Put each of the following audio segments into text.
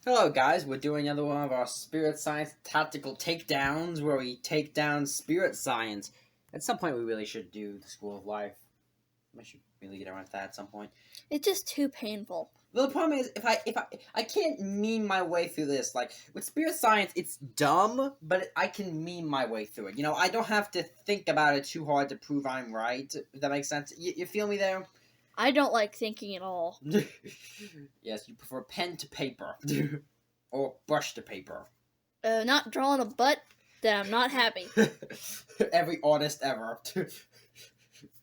Hello guys, we're doing another one of our spirit science tactical takedowns where we take down spirit science. At some point we really should do the School of Life. I should really get around to that at some point. It's just too painful. Well, the problem is if I can't meme my way through this. Like with spirit science, it's dumb, but I can meme my way through it. You know, I don't have to think about it too hard to prove I'm right. If that makes sense. You feel me there? I don't like thinking at all. Yes, you prefer pen to paper. Or brush to paper. Not drawing a butt, then I'm not happy. Every artist ever.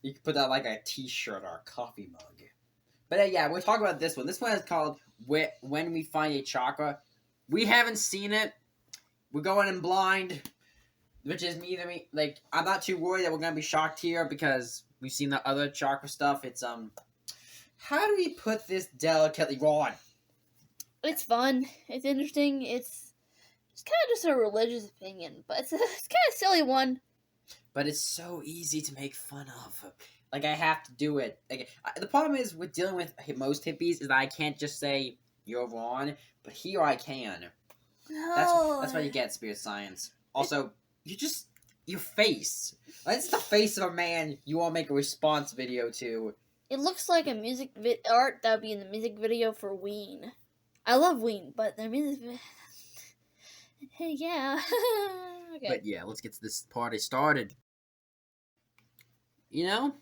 You can put that like a t-shirt or a coffee mug. But yeah, we're talking about this one. This one is called When We Find a Chakra. We haven't seen it. We're going in blind. Which is neither me. Like, I'm not too worried that we're going to be shocked here because we've seen the other chakra stuff. It's, how do we put this delicately wrong? It's fun. It's interesting. It's kind of just a religious opinion, but it's kind of a silly one. But it's so easy to make fun of. Like, I have to do it. Like, the problem is with dealing with most hippies is that I can't just say, you're wrong, but here I can. No. That's why you get spirit science. Also, your face. That's the face of a man you want to make a response video to. It looks like a music art that would be in the music video for Ween. I love Ween, but their music yeah. Okay. But yeah, let's get this party started. You know,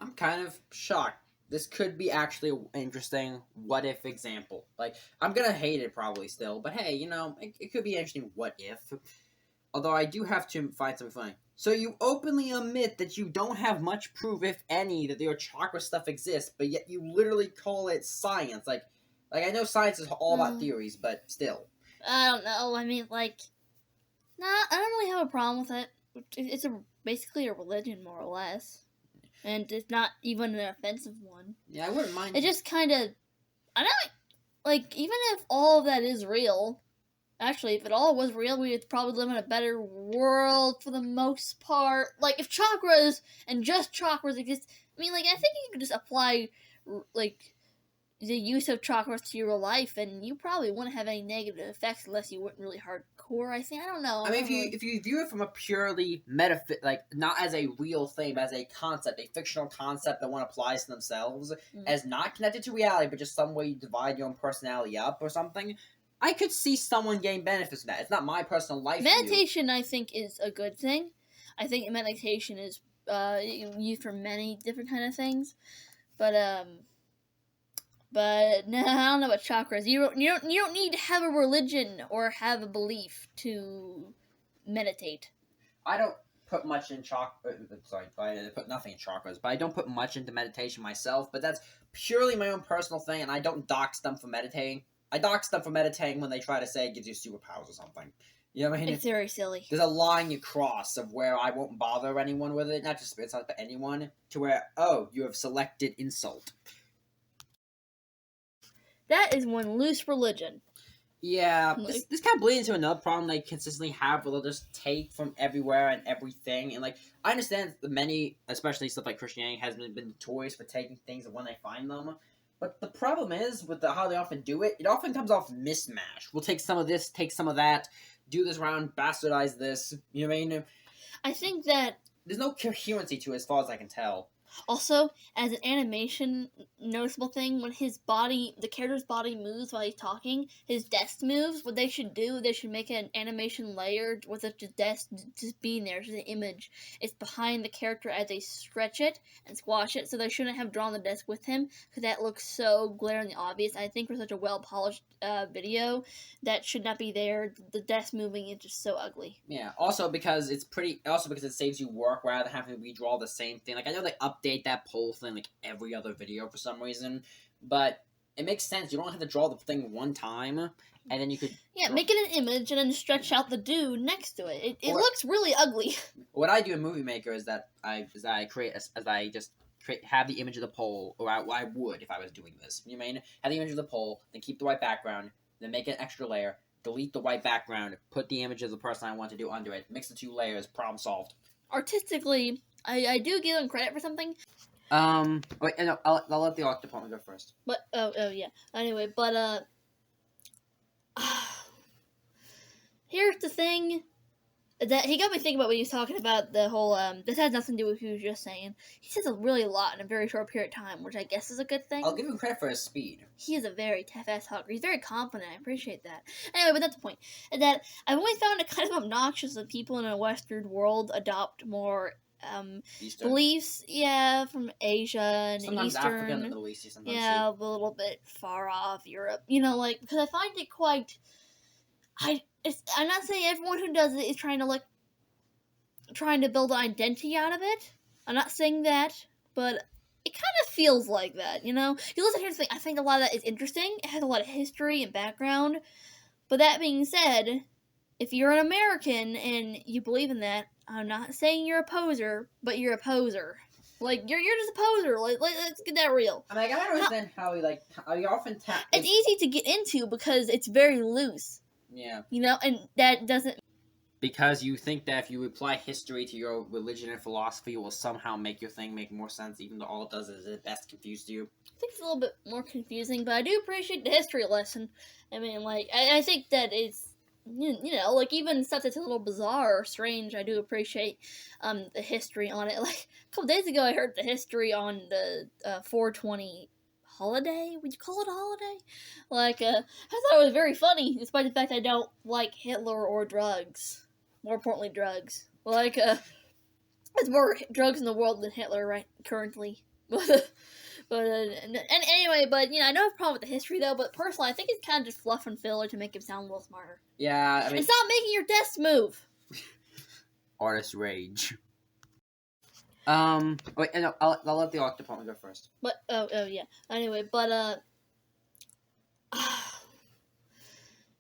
I'm kind of shocked. This could be actually an interesting what-if example. Like, I'm gonna hate it probably still, but hey, you know, it could be an interesting what-if. Although I do have to find something funny. So you openly admit that you don't have much proof, if any, that your chakra stuff exists, but yet you literally call it science. Like I know science is all about theories, but still. I don't know. I mean, like, nah, I don't really have a problem with it. It's basically a religion, more or less. And it's not even an offensive one. Yeah, I wouldn't mind. It just kind of, I don't, like, even if all of that is real, actually, if it all was real, we would probably live in a better world for the most part. Like, if chakras and just chakras exist, I mean, like, I think you could just apply, like, the use of chakras to your life, and you probably wouldn't have any negative effects unless you went really hardcore. I don't know. I mean, if you view it from a purely not as a real thing, but as a concept, a fictional concept that one applies to themselves, as not connected to reality, but just some way you divide your own personality up or something, I could see someone getting benefits from that. It's not my personal life. Meditation, I think, is a good thing. I think meditation is used for many different kind of things, but no, I don't know about chakras. You don't need to have a religion or have a belief to meditate. I don't put much in I put nothing in chakras, but I don't put much into meditation myself. But that's purely my own personal thing, and I don't dox them for meditating. I dox them for meditating when they try to say it gives you superpowers or something. You know what I mean? It's very silly. There's a line you cross of where I won't bother anyone with it, not just spirits, but anyone, to where, oh, you have selected insult. That is one loose religion. Yeah, this kind of bleeds into another problem they consistently have, where they'll just take from everywhere and everything. And, like, I understand that many, especially stuff like Christianity, has been notorious for taking things when they find them. But the problem is, with how they often do it, it often comes off mismatch. We'll take some of this, take some of that, do this round, bastardize this. You know what I mean? I think that there's no coherency to it as far as I can tell. Also, as an animation noticeable thing, when the character's body moves while he's talking, his desk moves. What they should do, they should make an animation layer with the desk just being there, just an image. It's behind the character as they stretch it and squash it, so they shouldn't have drawn the desk with him, because that looks so glaringly obvious. I think for such a well-polished video, that should not be there. The desk moving is just so ugly. Yeah, also because it saves you work rather than having to redraw the same thing. Like, I know they update that poll thing like every other video for some reason, but it makes sense. You don't have to draw the thing one time, and then you could make it an image and then stretch out the dude next to it. It looks really ugly. What I do in Movie Maker is that I have the image of the poll, or I would if I was doing this. You mean have the image of the poll, then keep the white background, then make an extra layer, delete the white background, put the image of the person I want to do under it, mix the two layers, problem solved. Artistically, I do give them credit for something. Wait, no, I'll let the art department go first. But, oh yeah. Anyway, but, Here's the thing. That he got me thinking about when he was talking about the whole this has nothing to do with what he was just saying. He says a really lot in a very short period of time, which I guess is a good thing. I'll give him credit for his speed. He is a very tough ass talker. He's very confident. I appreciate that. Anyway, but that's the point. That I've always found it kind of obnoxious that people in a Western world adopt more Eastern. beliefs, from Asia and Sometimes Eastern. Africa and the Middle East. Sometimes a little bit far off Europe. Because I find it quite. I'm not saying everyone who does it is trying to build an identity out of it. I'm not saying that, but it kind of feels like that, You listen here and think, I think a lot of that is interesting. It has a lot of history and background. But that being said, if you're an American and you believe in that, I'm not saying you're a poser, but you're a poser. Like, you're just a poser. Like, let's get that real. I don't understand how you often tap. It's easy to get into because it's very loose. Yeah. And that doesn't. Because you think that if you apply history to your religion and philosophy, it will somehow make your thing make more sense, even though all it does is it best confuse you. I think it's a little bit more confusing, but I do appreciate the history lesson. I think that it's, even stuff that's a little bizarre or strange, I do appreciate the history on it. Like, a couple days ago, I heard the history on the 420 holiday. Would you call it a holiday? I thought it was very funny, despite the fact I don't like Hitler or drugs. More importantly, drugs. There's more drugs in the world than Hitler right currently. Anyway, I don't have a problem with the history though. But personally, I think it's kind of just fluff and filler to make him sound a little smarter. Yeah, and stop making your desk move. Artist rage. Wait, no, I'll let the art department go first. But yeah. Anyway,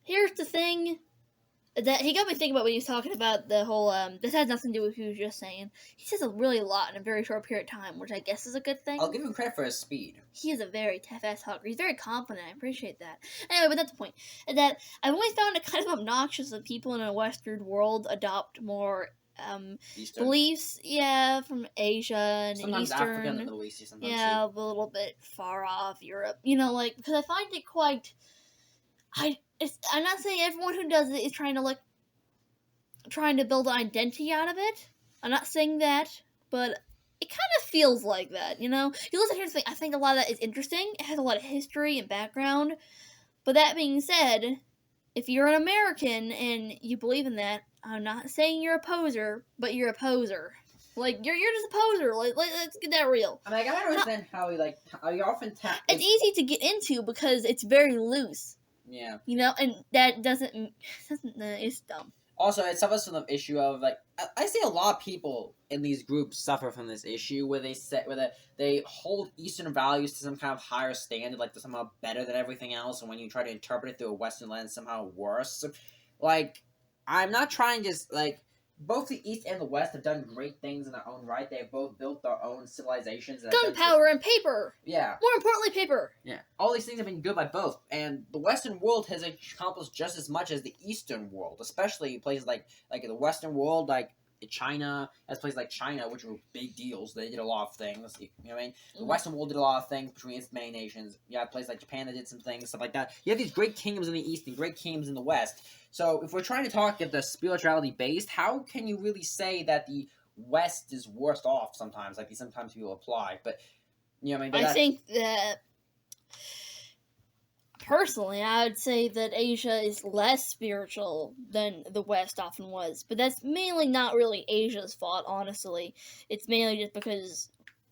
here's the thing. That he got me thinking about when he was talking about the whole this has nothing to do with what he was just saying. He says a really lot in a very short period of time, which I guess is a good thing. I'll give him credit for his speed. He is a very tough ass talker. He's very confident. I appreciate that. Anyway, but that's the point. That I've always found it kind of obnoxious that people in a Western world adopt more Eastern. beliefs, from Asia and sometimes Eastern. Africa and the Middle East. Sometimes a little bit far off Europe. Because I find it quite. I'm not saying everyone who does it is trying to build an identity out of it. I'm not saying that, but it kind of feels like that, You listen here and think, I think a lot of that is interesting. It has a lot of history and background. But that being said, if you're an American and you believe in that, I'm not saying you're a poser, but you're a poser. Like, you're just a poser. Like, let's get that real. I don't understand how you often tap. It's easy to get into because it's very loose. Yeah. And that doesn't it's dumb. Also, it suffers from the issue of, I see a lot of people in these groups suffer from this issue where they hold Eastern values to some kind of higher standard, like they're somehow better than everything else, and when you try to interpret it through a Western lens, somehow worse. I'm not trying to, both the East and the West have done great things in their own right. They have both built their own civilizations. Gunpowder and paper. Yeah. More importantly, paper. Yeah. All these things have been good by both. And the Western world has accomplished just as much as the Eastern world, especially places like in the Western world, China, as places like China, which were big deals. They did a lot of things. You know what I mean? The Western world did a lot of things between its many nations. You have places like Japan that did some things, stuff like that. You have these great kingdoms in the East and great kingdoms in the West. So if we're trying to talk if the spirituality based, how can you really say that the West is worse off sometimes? Sometimes people apply, but you know what I mean? I think that personally, I would say that Asia is less spiritual than the West often was, but that's mainly not really Asia's fault. Honestly, it's mainly just because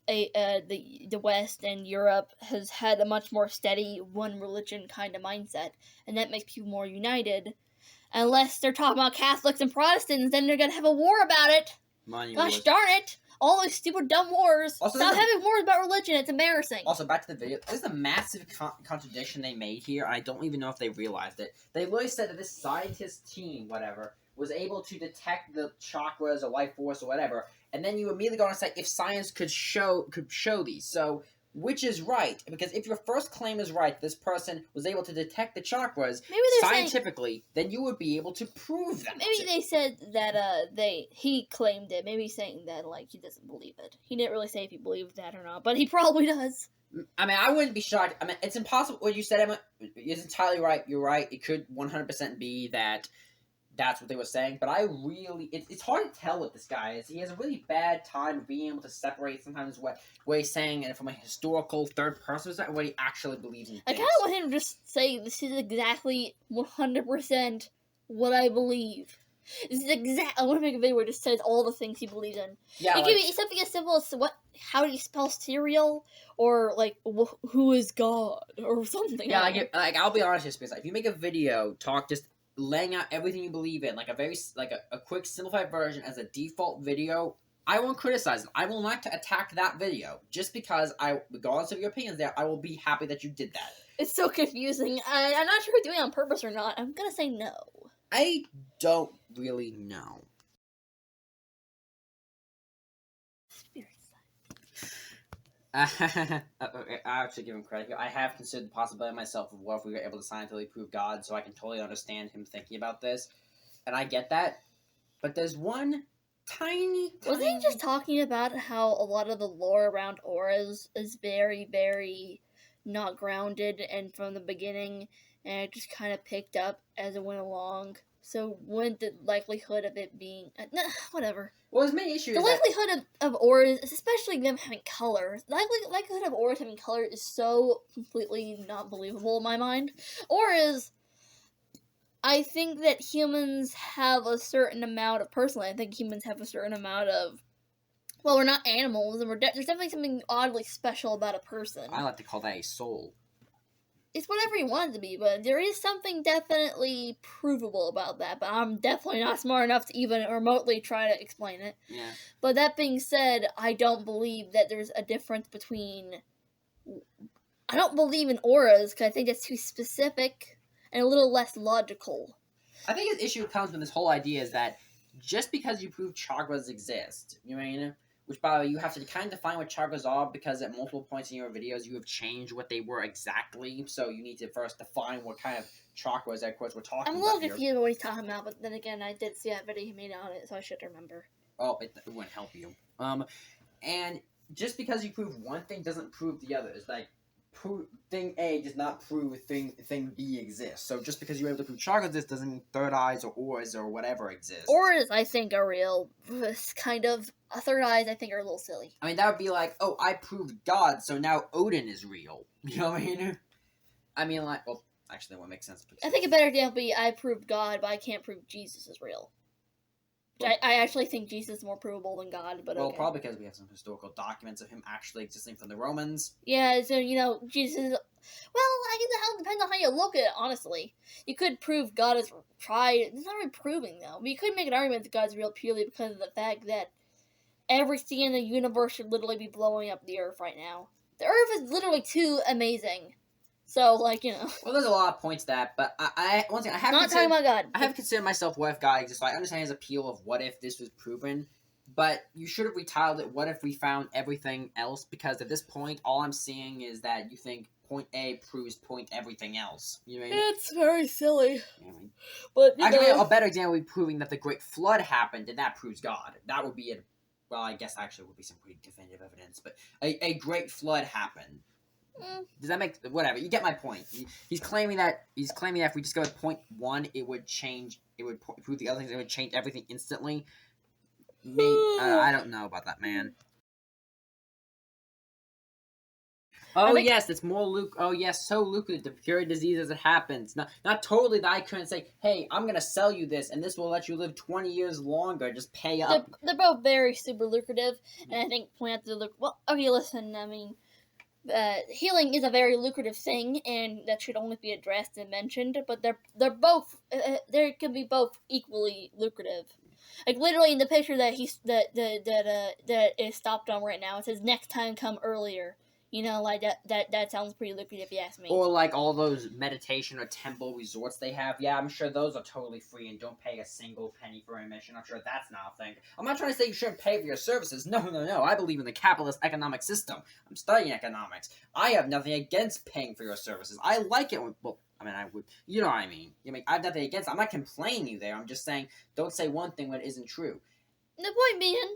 the West and Europe has had a much more steady one religion kind of mindset, and that makes people more united. Unless they're talking about Catholics and Protestants, then they're gonna have a war about it. Gosh darn it! All those stupid dumb wars. Also, Stop having wars about religion. It's embarrassing. Also, back to the video. There's a massive contradiction they made here, and I don't even know if they realized it. They literally said that this scientist team, whatever, was able to detect the chakras or life force or whatever, and then you immediately go on to say if science could show these. So, which is right? Because if your first claim is right, this person was able to detect the chakras scientifically, then you would be able to prove that. Maybe they said that he claimed it. Maybe he's saying that he doesn't believe it. He didn't really say if he believes that or not, but he probably does. I wouldn't be shocked. It's impossible. What you said, Emma, is entirely right. You're right. It could 100% be that that's what they were saying. But I really, it's hard to tell what this guy is. He has a really bad time of being able to separate sometimes what he's saying and from a historical third person perspective, what he actually believes in. I kind of want him to just say, this is exactly 100% what I believe. This is I want to make a video where it just says all the things he believes in. Yeah, it could be something as simple as how do you spell cereal, or like who is God, or something. Yeah, like I'll be honest, just because if you make a video, just laying out everything you believe in, like a quick simplified version as a default video, I won't criticize it. I will not attack that video just because regardless of your opinions, there, I will be happy that you did that. It's so confusing. I'm not sure if you're doing it on purpose or not. I'm gonna say no. I don't really know. I actually give him credit here. I have considered the possibility myself of what if we were able to scientifically prove God, so I can totally understand him thinking about this. And I get that. But there's one tiny... Wasn't he just talking about how a lot of the lore around auras is very, very not grounded and from the beginning, and it just kind of picked up as it went along? So wouldn't the likelihood of it being... whatever. Well, his main issue the is likelihood of auras, especially them having color, the likelihood of auras having color is so completely not believable in my mind. Auras, I think that humans have a certain amount of... Personally, I think humans have a certain amount of... Well, we're not animals, and there's definitely something oddly special about a person. I like to call that a soul. It's whatever you want it to be, but there is something definitely provable about that. But I'm definitely not smart enough to even remotely try to explain it. Yeah. But that being said, I don't believe that there's a difference between... I don't believe in auras, because I think that's too specific and a little less logical. I think his issue comes with this whole idea is that just because you prove chakras exist, you know what I mean? Which, by the way, you have to kind of define what chakras are, because at multiple points in your videos, you have changed what they were exactly. So you need to first define what kind of chakras, of course, we're talking about. I'm a little confused about what he's talking about, but then again, I did see that video he made on it, so I should remember. Oh, it wouldn't help you. And just because you prove one thing doesn't prove the other. It's like, thing A does not prove thing B exists. So just because you're able to prove chakras exist doesn't mean third eyes or auras or whatever exists. Auras, I think, are real. Kind of. Third eyes, I think, are a little silly. I mean, that would be like, oh, I proved God, so now Odin is real. You know what I mean? I mean, like, well, actually, that would make sense. I think a better example would be, I proved God, but I can't prove Jesus is real. Well, I actually think Jesus is more provable than God, but well, okay. Probably because we have some historical documents of him actually existing from the Romans. Yeah, so, Jesus... Well, I guess it depends on how you look at it, honestly. You could prove God is tried... It's not really proving, though. But you could make an argument that God's real purely because of the fact that everything in the universe should literally be blowing up the Earth right now. The Earth is literally too amazing. So, Well, there's a lot of points to that, but once again, I have not talking about God. I have considered myself what if God exists, so I understand his appeal of what if this was proven, but you should have retitled it, what if we found everything else, because at this point, all I'm seeing is that you think point A proves point everything else. You know what I mean? It's very silly. You know what I mean? But, actually, a better example would be proving that the Great Flood happened, and that proves God. That would be it. Well, I guess actually would be some pretty definitive evidence, but a Great Flood happened. Does that make... Whatever, you get my point. He's claiming that if we just go with point one, it would change... It would prove the other things, it would change everything instantly. I don't know about that, man. Oh, yes, it's more so lucrative to cure disease as it happens. Not totally that I couldn't say, hey, I'm going to sell you this, and this will let you live 20 years longer. Just pay up. They're both very super lucrative, and I think point out the well, okay, listen, I mean, healing is a very lucrative thing, and that should only be addressed and mentioned, but they're both, they can be both equally lucrative. Like, literally, in the picture that that is stopped on right now, it says, next time come earlier. Like, that sounds pretty lucrative if you ask me. Or, like, all those meditation or temple resorts they have. Yeah, I'm sure those are totally free and don't pay a single penny for admission. I'm sure that's not a thing. I'm not trying to say you shouldn't pay for your services. No. I believe in the capitalist economic system. I'm studying economics. I have nothing against paying for your services. I like it when... Well, I mean, I would... You know what I mean. I have nothing against it. I'm not complaining you there. I'm just saying, don't say one thing when it isn't true. The point being...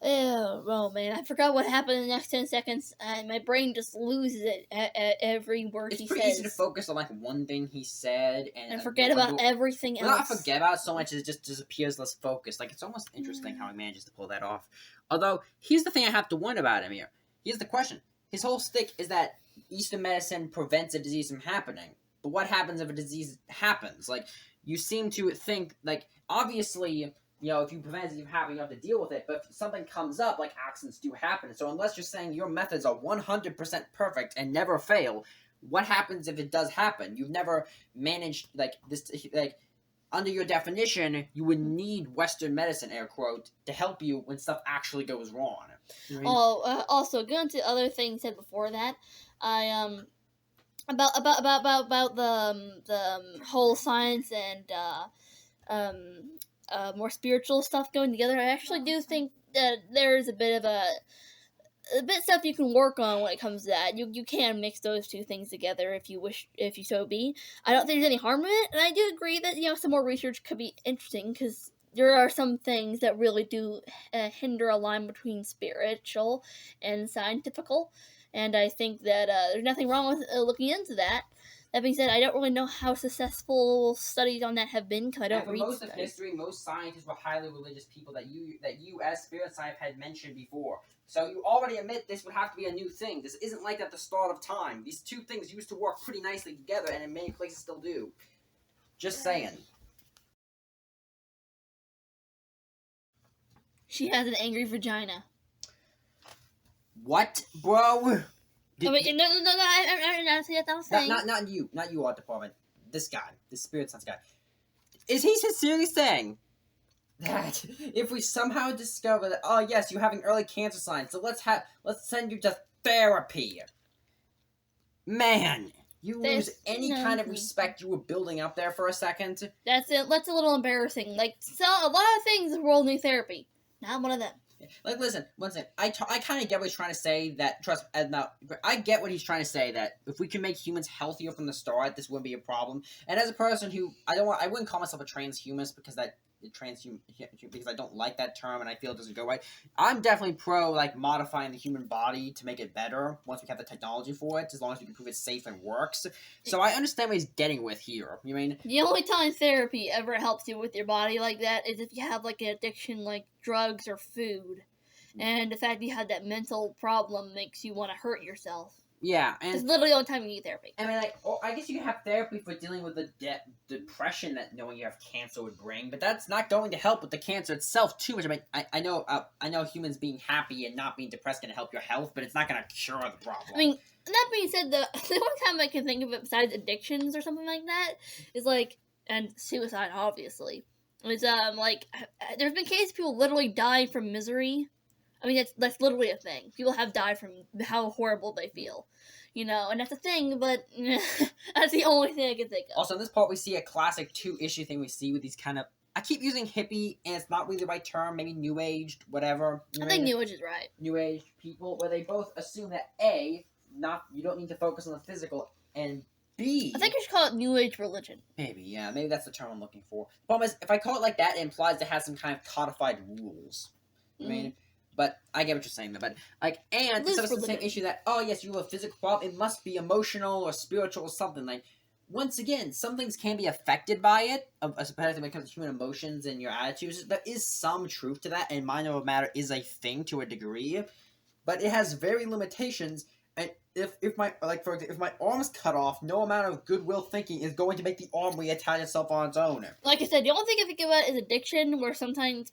Oh man, I forgot what happened in the next 10 seconds, and my brain just loses it at every word It's he pretty says. easy to focus on like one thing he said and forget about everything else. Not forget about it so much as it just disappears less focused. Like, it's almost interesting how he manages to pull that off. Although, here's the thing I have to wonder about him here. Here's the question. His whole stick is that Eastern medicine prevents a disease from happening. But what happens if a disease happens? Like, you seem to think, like, obviously, if you prevent it from happening, you have to deal with it. But if something comes up, like, accidents do happen. So unless you're saying your methods are 100% perfect and never fail, what happens if it does happen? You've never managed, under your definition, you would need Western medicine, air quote, to help you when stuff actually goes wrong. You know what I mean? Also, going to other things said before that, I about the whole science and more spiritual stuff going together. I actually do think that there's a bit stuff you can work on when it comes to that. You can mix those two things together if you wish, if you so be. I don't think there's any harm in it, and I do agree that some more research could be interesting, because there are some things that really do hinder a line between spiritual and scientifical, and I think that there's nothing wrong with looking into that. That being said, I don't really know how successful studies on that have been, because I don't read most studies. of history, most scientists were highly religious people that you as spirit science had mentioned before. So you already admit this would have to be a new thing. This isn't like at the start of time. These two things used to work pretty nicely together, and in many places still do. Just saying. She has an angry vagina. What, bro? No, I'm not saying. Not you, art department. This guy, this spirit science guy. Is he sincerely saying that if we somehow discover that, oh yes, you're having early cancer signs, so let's send you to therapy? Man, you lose any kind of respect you were building up there for a second. That's it. That's a little embarrassing. So a lot of things in the world need therapy. Not one of them. Like, listen, one second. I kind of get what he's trying to say. That trust, now, I get what he's trying to say. That if we can make humans healthier from the start, this wouldn't be a problem. And as a person who I wouldn't call myself a transhumanist because because I don't like that term and I feel it doesn't go right. I'm definitely pro modifying the human body to make it better once we have the technology for it, as long as we can prove it's safe and works. So I understand what he's getting with here. You mean the only time therapy ever helps you with your body like that is if you have an addiction like drugs or food, and the fact that you have that mental problem makes you want to hurt yourself. Yeah, and it's literally the only time you need therapy. I mean, I guess you can have therapy for dealing with the depression that knowing you have cancer would bring, but that's not going to help with the cancer itself too much. I mean, I know humans being happy and not being depressed can help your health, but it's not going to cure the problem. I mean, that being said, the only time I can think of it besides addictions or something like that is and suicide, obviously. It's there's been cases of people literally dying from misery. I mean, that's literally a thing. People have died from how horrible they feel, and that's a thing. But that's the only thing I can think of. Also, in this part, we see a classic two-issue thing we see with these kind of. I keep using hippie, and it's not really the right term. Maybe new aged, whatever. I think new age is right. New age people, where they both assume that A, you don't need to focus on the physical, and B, I think you should call it new age religion. Maybe that's the term I'm looking for. The problem is, if I call it like that, it implies it has some kind of codified rules. I mean. But I get what you're saying, but and so it's the same issue that, oh yes, you have a physical problem, it must be emotional or spiritual or something. Once again, some things can be affected by it, especially when it comes to human emotions and your attitudes. There is some truth to that, and mind over matter is a thing to a degree, but it has very limitations. And if my arm's cut off, no amount of goodwill thinking is going to make the arm reattach itself on its own. Like I said, the only thing I think about is addiction, where sometimes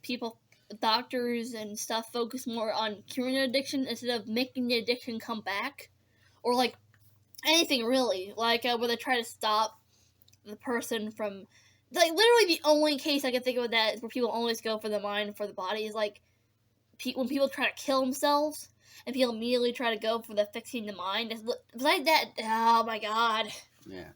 doctors and stuff focus more on curing an addiction instead of making the addiction come back, or anything really, where they try to stop the person from literally the only case I can think of that is where people always go for the mind and for the body is when people try to kill themselves and people immediately try to go for the fixing the mind. Besides that, oh my god. Yeah.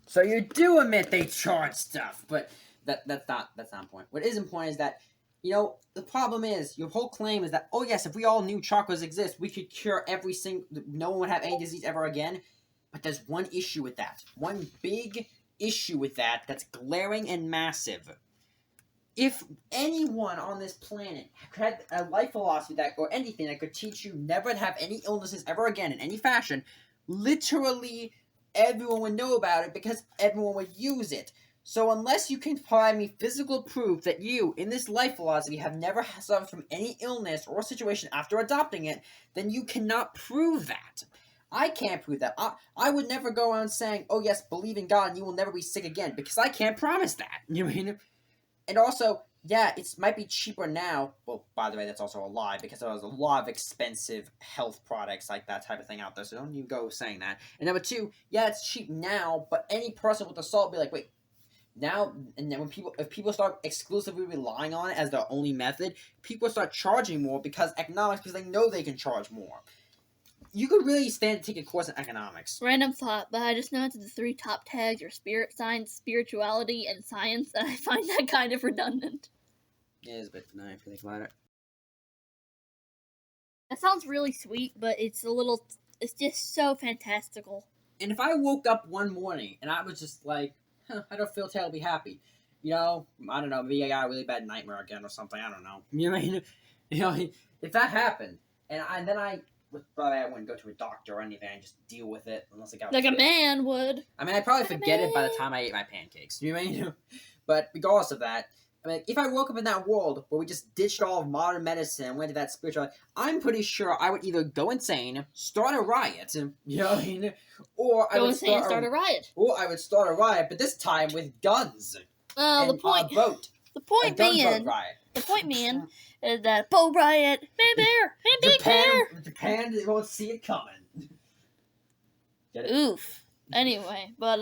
So you do admit they charge stuff, but that's not the point. What is important is that, the problem is, your whole claim is that, oh yes, if we all knew chakras exist, we could cure no one would have any disease ever again. But there's one issue with that. One big issue with that that's glaring and massive. if anyone on this planet had a life philosophy that, or anything that could teach you never to have any illnesses ever again in any fashion, literally everyone would know about it because everyone would use it. So unless you can provide me physical proof that you, in this life philosophy, have never suffered from any illness or situation after adopting it, then you cannot prove that. I can't prove that. I would never go around saying, oh yes, believe in God and you will never be sick again, because I can't promise that. You know what I mean? And also, yeah, it might be cheaper now. Well, by the way, that's also a lie, because there's a lot of expensive health products like that type of thing out there, so don't even go saying that. And number two, yeah, it's cheap now, but any person with a soul will be like, wait, now, and then if people start exclusively relying on it as their only method, people start charging more because economics, because they know they can charge more. You could really stand to take a course in economics. Random thought, but I just noticed the 3 top tags are spirit science, spirituality, and science, and I find that kind of redundant. Yeah, it's a bit denied if you think about it. That sounds really sweet, but it's just so fantastical. And if I woke up one morning and I was just like, I don't feel terribly happy, you know, I don't know, maybe I got a really bad nightmare again or something, I don't know. You know what I mean? You know, if that happened, and then I wouldn't go to a doctor or anything. I just deal with it unless I got like a man would. I mean, I'd probably forget it by the time I ate my pancakes. You know what I mean? But regardless of that, I mean, if I woke up in that world where we just ditched all of modern medicine and went to that spiritual, I'm pretty sure I would either go insane, start a riot, you know what I mean, or I would start a riot, or I would start a riot, but this time with guns. Well, and the point. Vote. The point being. The point being is that boat riot, big bear, big bear. Japan, they won't see it coming. Get it? Oof. Anyway, but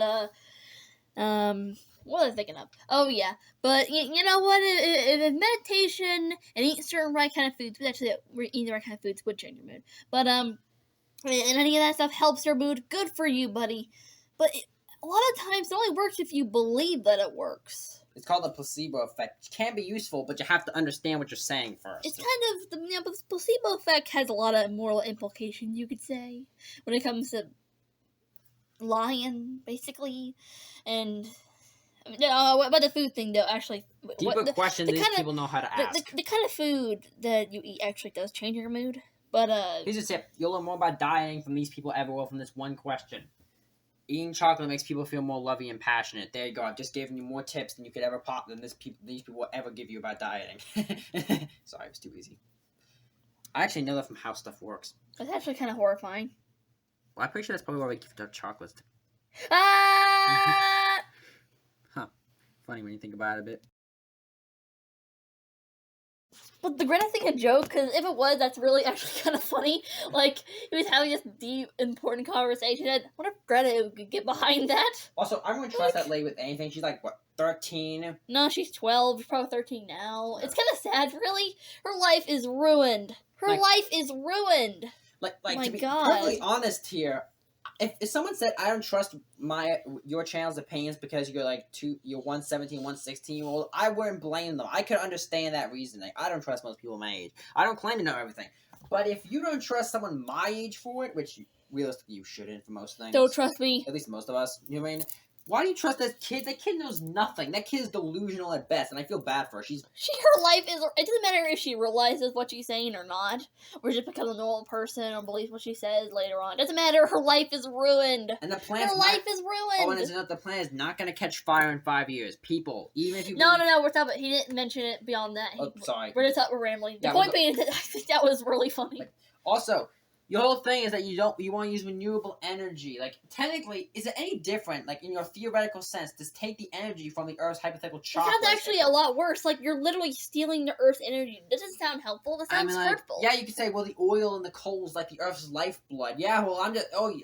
what was I thinking of? Oh yeah, but you know what? If meditation and eating certain right kind of foods, actually, eating the right kind of foods would change your mood. But and any of that stuff helps your mood. Good for you, buddy. But a lot of times, it only works if you believe that it works. It's called the placebo effect. It can be useful, but you have to understand what you're saying first. It's kind of the placebo effect has a lot of moral implications, you could say, when it comes to lying, basically, and about the food thing though. Actually, deeper questions these people know how to ask. The kind of food that you eat actually does change your mood. But here's a tip: you'll learn more about dieting from these people ever will from this one question. Eating chocolate makes people feel more loving and passionate. There you go. I've just given you more tips than you could ever these people will ever give you about dieting. Sorry, it was too easy. I actually know that from How Stuff Works. That's actually kind of horrifying. Well, I'm pretty sure that's probably why we gift out chocolates. Ah! Huh. Funny when you think about it a bit. But the Greta thing a joke? Because if it was, that's really actually kind of funny. Like, he was having this deep, important conversation, and I wonder if Greta could get behind that. Also, I wouldn't trust that lady with anything. She's like, what, 13? No, she's 12. She's probably 13 now. It's kind of sad, really. Her life is ruined. Her life is ruined. Like to be perfectly honest here, if someone said, I don't trust your channel's opinions because you're 117, 116-year-old, I wouldn't blame them. I could understand that reasoning. I don't trust most people my age. I don't claim to know everything. But if you don't trust someone my age for it, which realistically you shouldn't for most things. Don't trust me. At least most of us. You know what I mean? Why do you trust that kid? That kid knows nothing. That kid is delusional at best, and I feel bad for her. Her life is... It doesn't matter if she realizes what she's saying or not, or just becomes a normal person or believes what she says later on. It doesn't matter. Her life is ruined. And the plan's life is ruined. Oh, and the plan is not going to catch fire in 5 years. People, even if you... No, we're talking about... He didn't mention it beyond that. Sorry. We're rambling. The point being that I think that was really funny. Also... Your whole thing is that you want to use renewable energy. Like, technically, is it any different, like, in your theoretical sense, to take the energy from the Earth's hypothetical chocolate? It sounds actually a lot worse. Like, you're literally stealing the Earth's energy. It doesn't sound helpful. That sounds hurtful. Yeah, you could say, well, the oil and the coal's like the Earth's lifeblood. Yeah, well,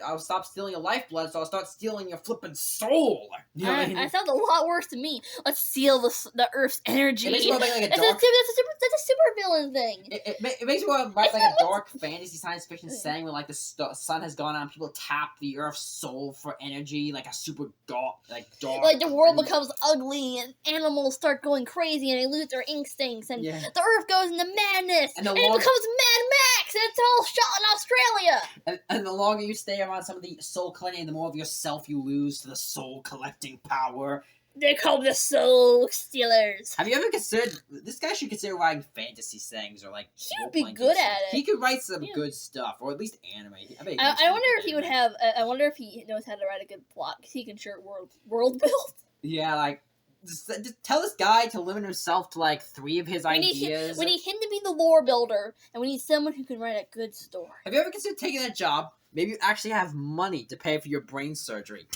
I'll stop stealing your lifeblood, so I'll start stealing your flippin' soul. You know what I mean? That sounds a lot worse to me. Let's steal the Earth's energy. It makes me want to make that's a super villain thing. It makes me want to write like a dark fantasy science fiction setting where, like, the sun has gone out and people tap the Earth's soul for energy, like a super dark. Like, the world becomes ugly and animals start going crazy and they lose their instincts and the Earth goes into madness and it becomes Mad Max and it's all shot in Australia. And the longer you stay around some of the soul collecting, the more of yourself you lose to the soul collecting power. They call them the Soul Stealers. Have you ever considered this guy should consider writing fantasy things or like? He would be good at it. He could write some good stuff, or at least anime. I wonder if he would have. I wonder if he knows how to write a good plot because he can sure world build. Yeah, like just tell this guy to limit himself to like 3 of his ideas. We need him to be the lore builder, and we need someone who can write a good story. Have you ever considered taking that job? Maybe you actually have money to pay for your brain surgery.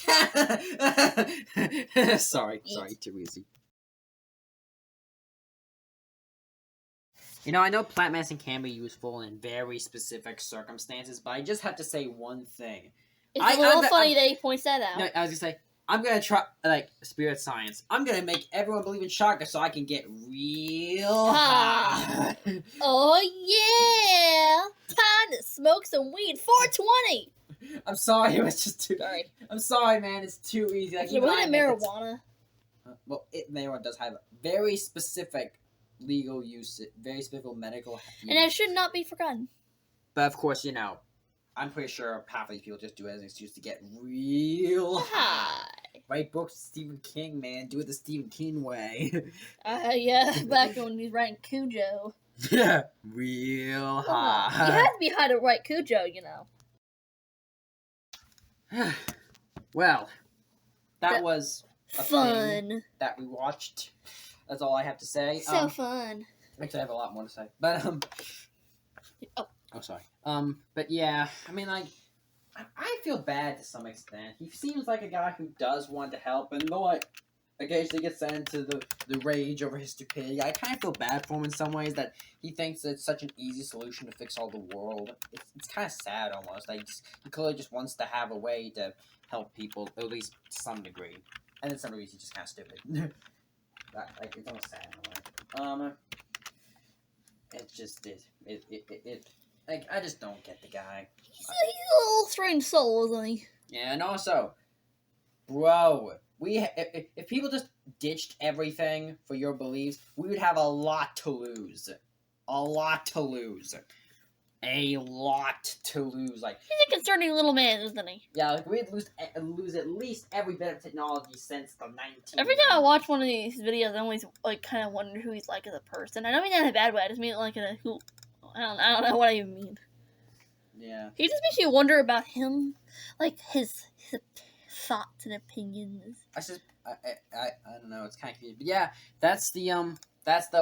Sorry, too easy. You know, I know plant medicine can be useful in very specific circumstances, but I just have to say one thing. It's a little funny that he points that out. No, I was gonna say, I'm gonna try, like, spirit science. I'm gonna make everyone believe in chakra so I can get real high. Oh, yeah! Time to smoke some weed. 420! I'm sorry, it was just too... Sorry. I'm sorry, man, it's too easy. Like, wasn't it marijuana? Well, marijuana does have very specific legal use, very specific medical use. And it should not be forgotten. But, of course, you know, I'm pretty sure half of these people just do it as an excuse to get real high. Write books, Stephen King, man. Do it the Stephen King way. Yeah, back when he was writing Cujo. Yeah, real high. You have to be high to write Cujo, you know. Well, that was a fun thing that we watched. That's all I have to say. So fun. Actually, I have a lot more to say, but Oh, sorry. But yeah, I mean, like, I feel bad to some extent. He seems like a guy who does want to help, and though I occasionally get sent into the rage over his stupidity, I kind of feel bad for him in some ways that he thinks that it's such an easy solution to fix all the world. It's kind of sad almost. Like, he clearly just wants to have a way to help people, at least to some degree. And in some degrees, he's just kind of stupid. Like, it's almost sad in a way. It's just, like, I just don't get the guy. He's a little strange soul, isn't he? Yeah, and also, bro, if people just ditched everything for your beliefs, we would have a lot to lose. A lot to lose. A lot to lose. Like, he's a concerning little man, isn't he? Yeah, like we'd lose at least every bit of technology since the 1990s. Every time I watch one of these videos, I always like kind of wonder who he's like as a person. I don't mean that in a bad way. I just mean like in a who. I don't know what I even mean. Yeah. He just makes you wonder about him, like his thoughts and opinions. I don't know. It's kind of confusing, but yeah, that's the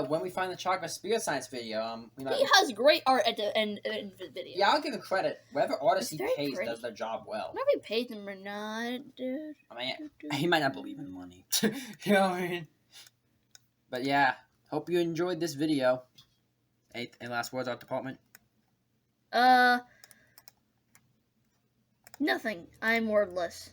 when we find the chakra spirit science video. He has great art at the end of the video. Yeah, I'll give him credit. Whatever artist he pays does their job well. Whether he pays them or not, dude. I mean, he might not believe in money. You know what I mean? But yeah, hope you enjoyed this video. Any last words, Art Department? Nothing. I'm wordless.